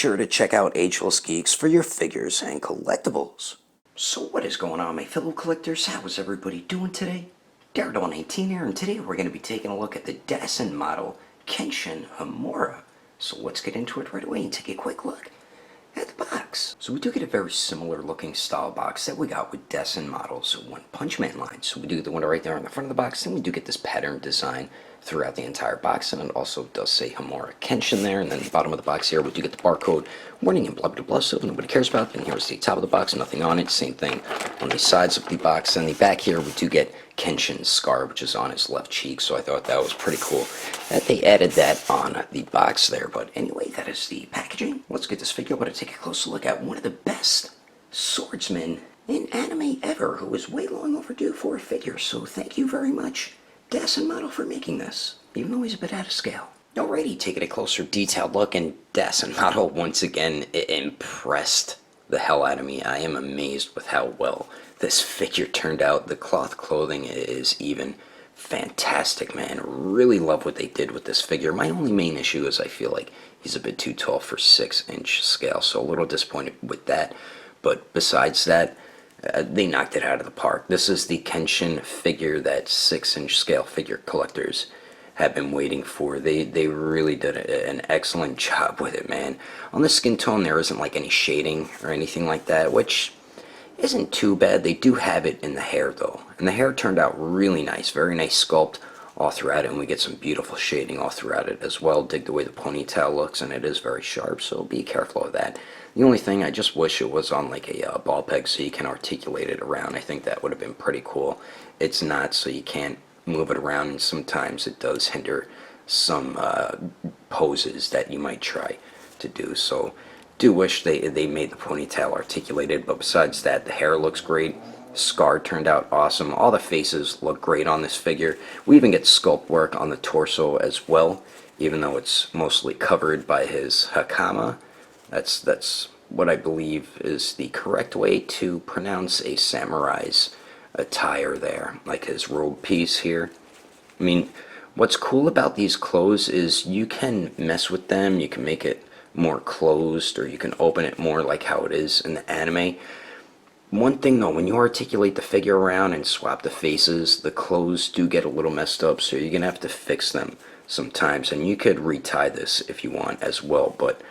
sure to check out Ageless Geeks for your figures and collectibles. So what is going on, my fellow collectors? How is everybody doing today? Daredevil19 here, and today we're going to be taking a look at the Dasin Model KENSHIN HIMURA. So let's get into it right away and take a quick look at the box. So we do get a very similar looking style box that we got with Dasin Models One Punch Man line. So we do the one right there on the front of the box, and we do get this pattern design throughout the entire box, and it also does say Himura Kenshin there. And then the bottom of the box here, we do get the barcode warning and blah blah blah, so nobody cares about. And here's the top of the box, nothing on it. Same thing on the sides of the box. And the back here, we do get Kenshin's scar, which is on his left cheek. So I thought that was pretty cool that they added that on the box there. But anyway, that is the packaging. Let's get this figure. We're going to take a closer look at one of the best swordsmen in anime ever, who is way long overdue for a figure. So thank you very much, Dasin Model, for making this, even though he's a bit out of scale. Alrighty, taking a closer detailed look, and Dasin Model once again impressed the hell out of me. I am amazed with how well this figure turned out. The cloth clothing is even fantastic, man. Really love what they did with this figure. My only main issue is I feel like he's a bit too tall for 6-inch scale, so a little disappointed with that. But besides that, they knocked it out of the park. This is the Kenshin figure that 6-inch scale figure collectors have been waiting for. They really did an excellent job with it, man. On the skin tone, there isn't like any shading or anything like that, which isn't too bad. They do have it in the hair though, and the hair turned out really nice. Very nice sculpt all throughout it, and we get some beautiful shading all throughout it as well. Dig the way the ponytail looks, and it is very sharp, so be careful of that. The only thing, I just wish it was on like a ball peg so you can articulate it around. I think that would have been pretty cool. It's not, so you can't move it around, and sometimes it does hinder some poses that you might try to do. So do wish they made the ponytail articulated, but besides that, the hair looks great. Scar turned out awesome. All the faces look great on this figure. We even get sculpt work on the torso as well, even though it's mostly covered by his hakama. That's what I believe is the correct way to pronounce a samurai's attire there, like his robe piece here. I mean, what's cool about these clothes is you can mess with them, you can make it more closed, or you can open it more like how it is in the anime. One thing though, when you articulate the figure around and swap the faces, the clothes do get a little messed up, so you're gonna have to fix them sometimes, and you could retie this if you want as well. But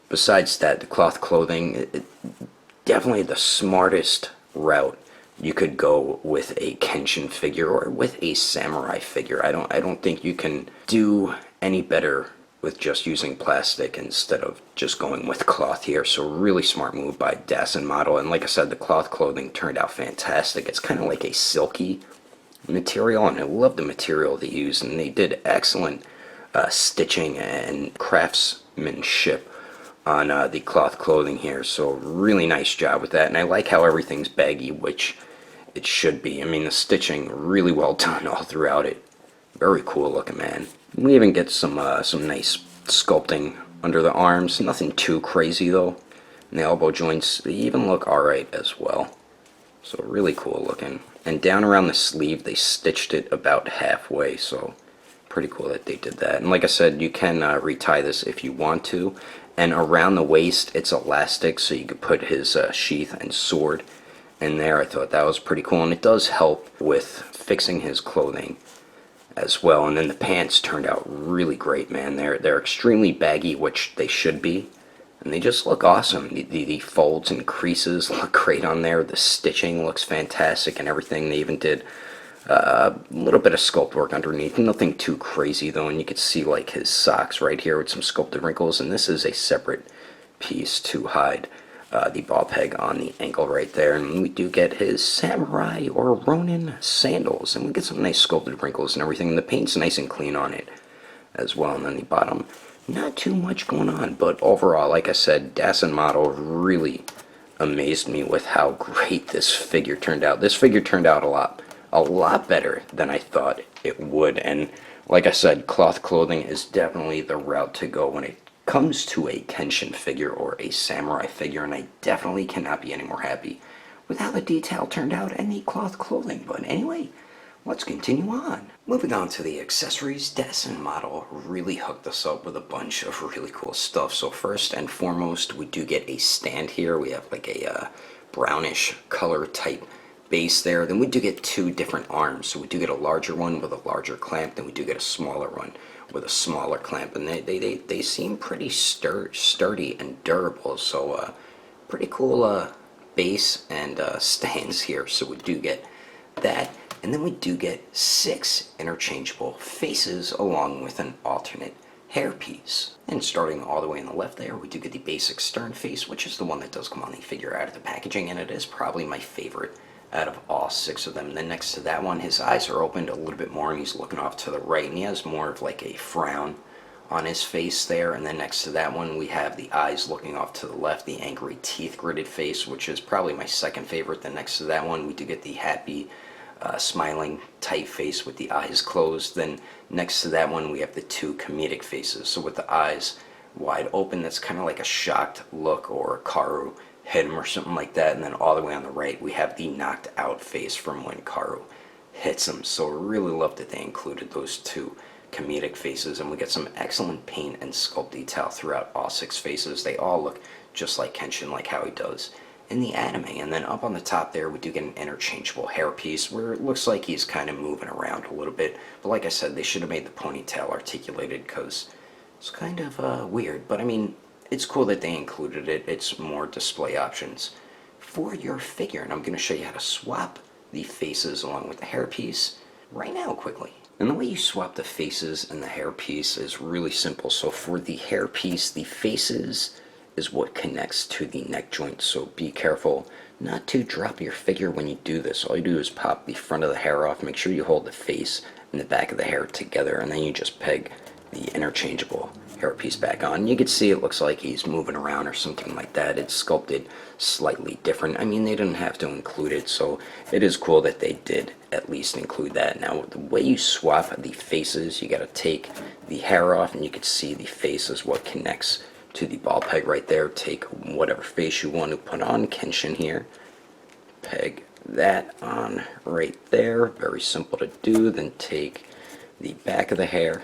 besides that, the cloth clothing, definitely the smartest route you could go with a Kenshin figure or with a samurai figure. I don't think you can do any better with just using plastic instead of just going with cloth here. So really smart move by Dasin Model. And like I said, the cloth clothing turned out fantastic. It's kind of like a silky material, and I love the material they used, and they did excellent stitching and craftsmanship on the cloth clothing here. So really nice job with that, and I like how everything's baggy, which it should be. I mean, the stitching really well done all throughout it. Very cool looking, man. We even get some nice sculpting under the arms. Nothing too crazy though. And the elbow joints, they even look alright as well. So really cool looking. And down around the sleeve, they stitched it about halfway. So pretty cool that they did that. And like I said, you can retie this if you want to. And around the waist, it's elastic, so you could put his sheath and sword in there. I thought that was pretty cool, and it does help with fixing his clothing as well. And then the pants turned out really great, man. They're extremely baggy, which they should be, and they just look awesome. The folds and creases look great on there. The stitching looks fantastic and everything. They even did a little bit of sculpt work underneath, nothing too crazy though, and you could see like his socks right here with some sculpted wrinkles, and this is a separate piece to hide the ball peg on the ankle right there. And we do get his samurai or ronin sandals, and we get some nice sculpted wrinkles and everything. The paint's nice and clean on it as well. And then the bottom, not too much going on, but overall, like I said, Dasin Model really amazed me with how great this figure turned out. This figure turned out a lot better than I thought it would. And like I said, cloth clothing is definitely the route to go when it comes to a Kenshin figure or a samurai figure, and I definitely cannot be any more happy with how the detail turned out and the cloth clothing. But anyway, let's continue on. Moving on to the accessories, Dasin Model really hooked us up with a bunch of really cool stuff. So first and foremost, we do get a stand here. We have like a brownish color type base there. Then we do get two different arms. So we do get a larger one with a larger clamp. Then we do get a smaller one with a smaller clamp. And they seem pretty sturdy and durable. So pretty cool base and stands here. So we do get that. And then we do get 6 interchangeable faces along with an alternate hairpiece. And starting all the way on the left there, we do get the basic stern face, which is the one that does come on the figure out of the packaging, and it is probably my favorite out of all 6 of them. And then next to that one, his eyes are opened a little bit more and he's looking off to the right, and he has more of like a frown on his face there. And then next to that one, we have the eyes looking off to the left, the angry teeth gritted face, which is probably my second favorite. Then next to that one, we do get the happy smiling tight face with the eyes closed. Then next to that one, we have the 2 comedic faces. So with the eyes wide open, that's kind of like a shocked look, or Karu hit him or something like that. And then all the way on the right, we have the knocked out face from when Karu hits him. So I really love that they included those 2 comedic faces, and we get some excellent paint and sculpt detail throughout all 6 faces. They all look just like Kenshin, like how he does in the anime. And then up on the top there, we do get an interchangeable hairpiece where it looks like he's kind of moving around a little bit. But like I said, they should have made the ponytail articulated because it's kind of weird. But I mean, it's cool that they included it. It's more display options for your figure. And I'm going to show you how to swap the faces along with the hairpiece right now quickly. And the way you swap the faces and the hairpiece is really simple. So for the hairpiece, the faces is what connects to the neck joint, so be careful not to drop your figure when you do this. All you do is pop the front of the hair off, make sure you hold the face and the back of the hair together, and then you just peg the interchangeable hairpiece back on. You can see it looks like he's moving around or something like that. It's sculpted slightly different. I mean, they didn't have to include it, so it is cool that they did at least include that. Now, the way you swap the faces, you gotta take the hair off, and you can see the face is what connects to the ball peg right there. Take whatever face you want to put on Kenshin here, peg that on right there, very simple to do. Then take the back of the hair,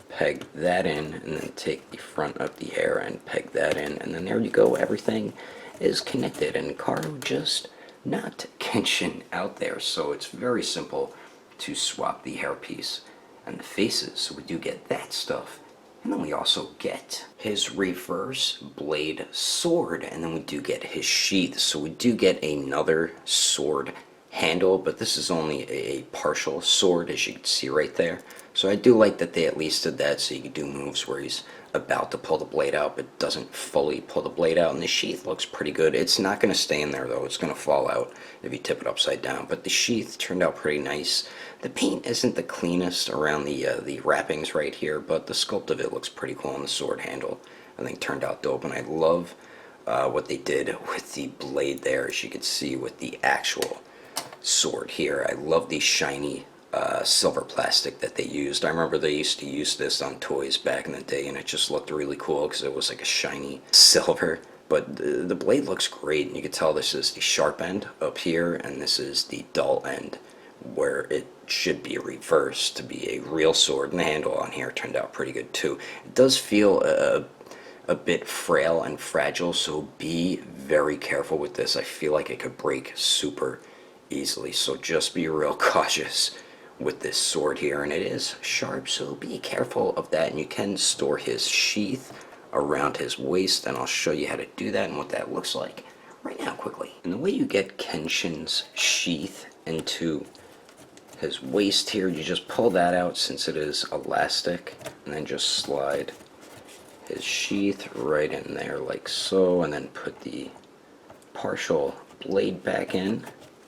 peg that in, and then take the front of the hair and peg that in, and then there you go, everything is connected. And Karu just knocked Kenshin out there, so it's very simple to swap the hairpiece and the faces. So we do get that stuff. And then we also get his reverse blade sword, and then we do get his sheath. So we do get another sword handle, but this is only a partial sword, as you can see right there. So I do like that they at least did that, so you can do moves where he's about to pull the blade out but doesn't fully pull the blade out. And the sheath looks pretty good. It's not going to stay in there though, it's going to fall out if you tip it upside down, but the sheath turned out pretty nice. The paint isn't the cleanest around the wrappings right here, but the sculpt of it looks pretty cool, and the sword handle I think turned out dope. And I love what they did with the blade there, as you can see with the actual sword here. I love the shiny silver plastic that they used. I remember they used to use this on toys back in the day, and it just looked really cool because it was like a shiny silver. But the blade looks great, and you can tell this is the sharp end up here, and this is the dull end where it should be reversed to be a real sword. And the handle on here turned out pretty good too. It does feel a bit frail and fragile, so be very careful with this. I feel like it could break super easily, so just be real cautious with this sword here. And it is sharp, so be careful of that. And you can store his sheath around his waist, and I'll show you how to do that and what that looks like right now quickly. And the way you get Kenshin's sheath into his waist here, you just pull that out since it is elastic, and then just slide his sheath right in there like so, and then put the partial blade back in.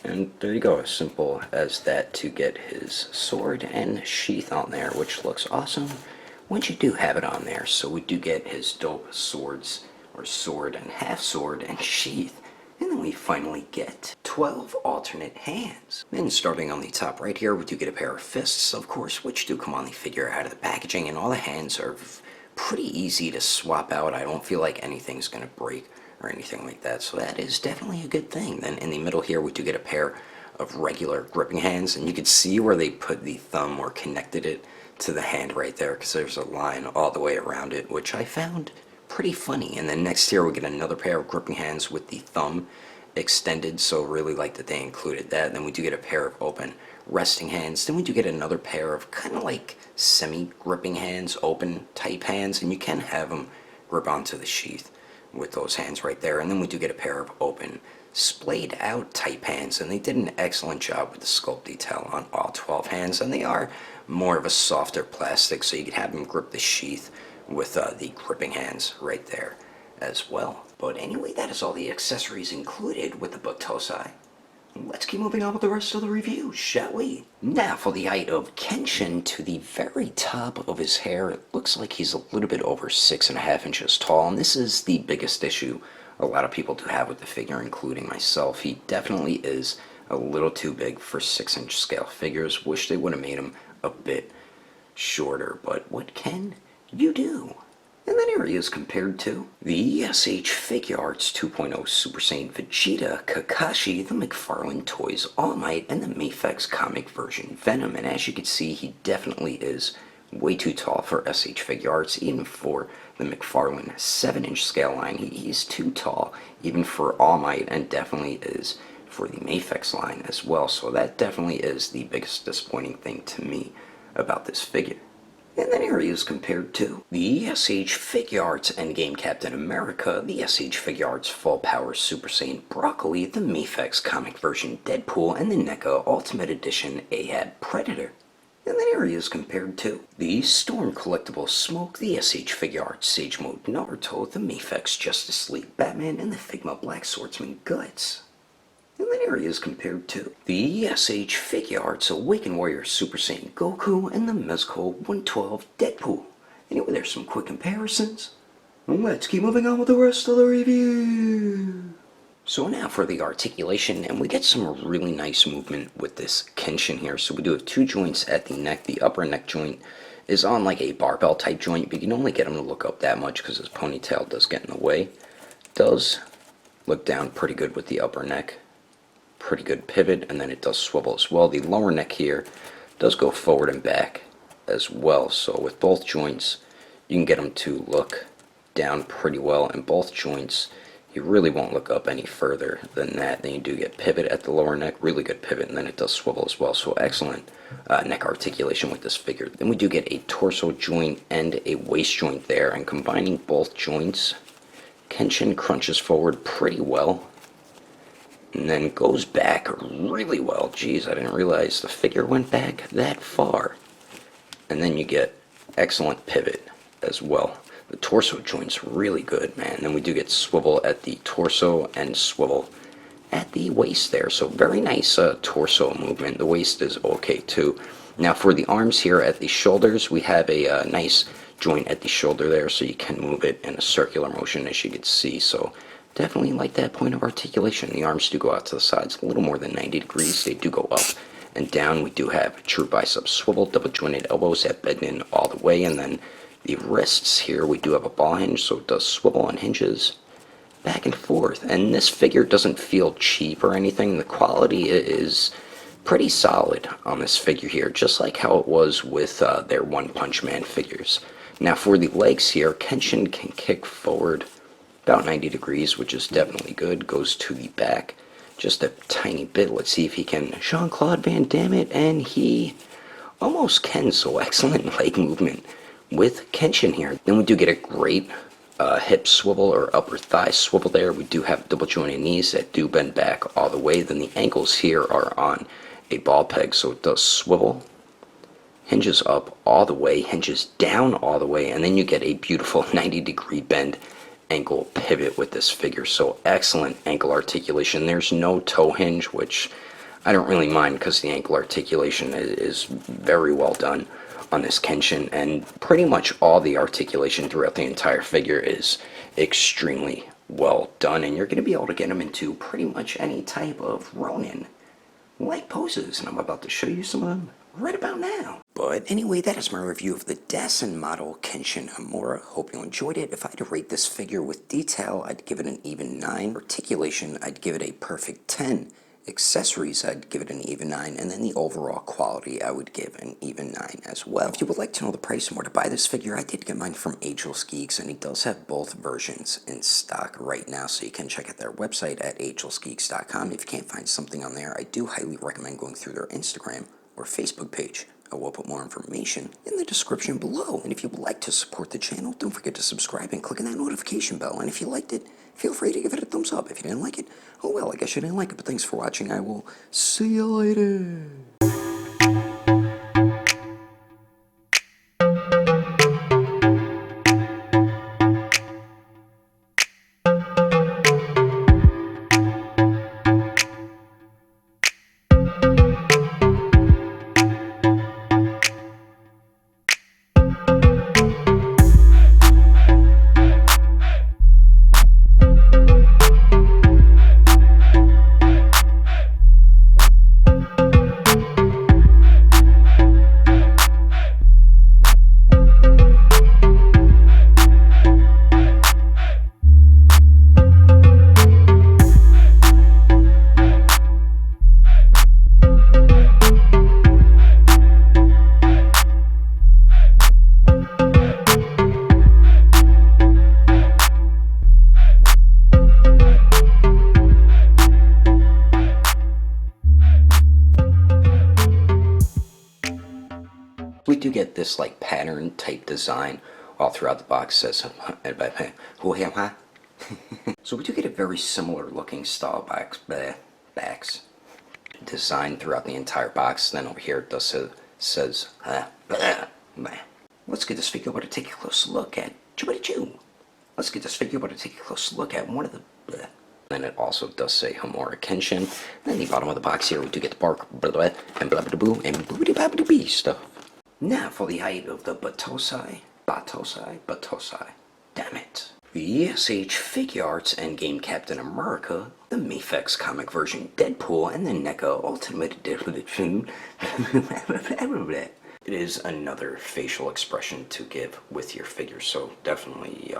And there you go, as simple as that to get his sword and sheath on there, which looks awesome once you do have it on there. So we do get his dope swords, or sword and half sword and sheath. And then we finally get 12 alternate hands. Then starting on the top right here, we do get a pair of fists, of course, which do come on the figure out of the packaging, and all the hands are pretty easy to swap out. I don't feel like anything's gonna break or anything like that, so that is definitely a good thing. Then in the middle here, we do get a pair of regular gripping hands, and you can see where they put the thumb or connected it to the hand right there, because there's a line all the way around it, which I found pretty funny. And then next here we get another pair of gripping hands with the thumb extended, so really like that they included that. Then we do get a pair of open resting hands. Then we do get another pair of kind of like semi-gripping hands, open type hands, and you can have them grip onto the sheath with those hands right there. And then we do get a pair of open splayed out type hands, and they did an excellent job with the sculpt detail on all 12 hands, and they are more of a softer plastic, so you can have them grip the sheath with the gripping hands right there as well. But anyway, that is all the accessories included with the Butosai. Let's keep moving on with the rest of the review, shall we? Now for the height of Kenshin. To the very top of his hair, it looks like he's a little bit over 6.5 inches tall, and this is the biggest issue a lot of people do have with the figure, including myself. He definitely is a little too big for 6-inch scale figures. Wish they would have made him a bit shorter, but what can you do? And then here he is compared to the SH Figuarts 2.0 Super Saiyan Vegeta, Kakashi, the McFarlane Toys All Might, and the Mafex comic version Venom. And as you can see, he definitely is way too tall for SH Figuarts, even for the McFarlane 7-inch scale line. He's too tall, even for All Might, and definitely is for the Mafex line as well. So that definitely is the biggest disappointing thing to me about this figure. And then here he is compared to the SH Figuarts Endgame Captain America, the SH Figuarts Full Power Super Saiyan Broccoli, the Mafex comic version Deadpool, and the NECA Ultimate Edition Ahab Predator. And then here he is compared to the Storm Collectible Smoke, the SH Figuarts Sage Mode Naruto, the Mafex Justice League Batman, and the Figma Black Swordsman Guts. And then here he is compared to the SH Figuarts Awakened Warrior Super Saiyan Goku and the Mezco 112 Deadpool. Anyway, there's some quick comparisons. Let's keep moving on with the rest of the review. So now for the articulation, and we get some really nice movement with this Kenshin here. So we do have 2 joints at the neck. The upper neck joint is on like a barbell type joint, but you can only get him to look up that much because his ponytail does get in the way. Does look down pretty good with the upper neck. Pretty good pivot, and then it does swivel as well. The lower neck here does go forward and back as well. So with both joints, you can get them to look down pretty well, and both joints you really won't look up any further than that. Then you do get pivot at the lower neck, really good pivot, and then it does swivel as well. So excellent neck articulation with this figure. Then we do get a torso joint and a waist joint there, and combining both joints, Kenshin crunches forward pretty well, and then goes back really well. Geez, I didn't realize the figure went back that far. And then you get excellent pivot as well. The torso joint's really good, man. Then we do get swivel at the torso and swivel at the waist there. So very nice torso movement. The waist is okay too. Now for the arms here at the shoulders, we have a nice joint at the shoulder there, so you can move it in a circular motion, as you can see. So definitely like that point of articulation. The arms do go out to the sides a little more than 90 degrees. They do go up and down. We do have true bicep swivel, double jointed elbows at bed in all the way, and then the wrists here, we do have a ball hinge, so it does swivel on hinges back and forth. And this figure doesn't feel cheap or anything. The quality is pretty solid on this figure here, just like how it was with their One Punch Man figures. Now for the legs here, Kenshin can kick forward about 90 degrees, which is definitely good. Goes to the back just a tiny bit. Let's see if he can Jean-Claude Van Damme it, and he almost can. So excellent leg movement with Kenshin here. Then we do get a great hip swivel or upper thigh swivel there. We do have double jointed knees that do bend back all the way. Then the ankles here are on a ball peg, so it does swivel, hinges up all the way, hinges down all the way, and then you get a beautiful 90-degree bend ankle pivot with this figure. So excellent ankle articulation. There's no toe hinge, which I don't really mind because the ankle articulation is very well done on this Kenshin, and pretty much all the articulation throughout the entire figure is extremely well done, and you're going to be able to get him into pretty much any type of Ronin like poses, and I'm about to show you some of them right about now. But anyway, that is my review of the Dasin Model KENSHIN HIMURA. Hope you enjoyed it. If I had to rate this figure with detail, I'd give it an even 9. Articulation, I'd give it a perfect 10. Accessories, I'd give it an even 9, and then the overall quality, I would give an even 9 as well. If you would like to know the price and where to buy this figure, I did get mine from Agelessgeeks, and he does have both versions in stock right now, so you can check out their website at agelessgeeks.com. If you can't find something on there, I do highly recommend going through their Instagram or Facebook page. I will put more information in the description below. And if you would like to support the channel, don't forget to subscribe and click on that notification bell. And if you liked it, feel free to give it a thumbs up. If you didn't like it, oh well, I guess you didn't like it. But thanks for watching. I will see you later. We do get this like pattern type design all throughout the box. Says so we do get a very similar looking style backs design throughout the entire box. Then over here it does says let's get this figure to take a close look at. Let's get this figure to take a close look at one of the Then it also does say Himura Kenshin. Then the bottom of the box here we do get the bark and blah blah boo and boobity bobbity bee stuff. Now for the height of the Batosai. Damn it. The ESH Figure Arts Endgame Captain America, the Mafex comic version Deadpool, and the NECA Ultimate Edition. It is another facial expression to give with your figure, so definitely,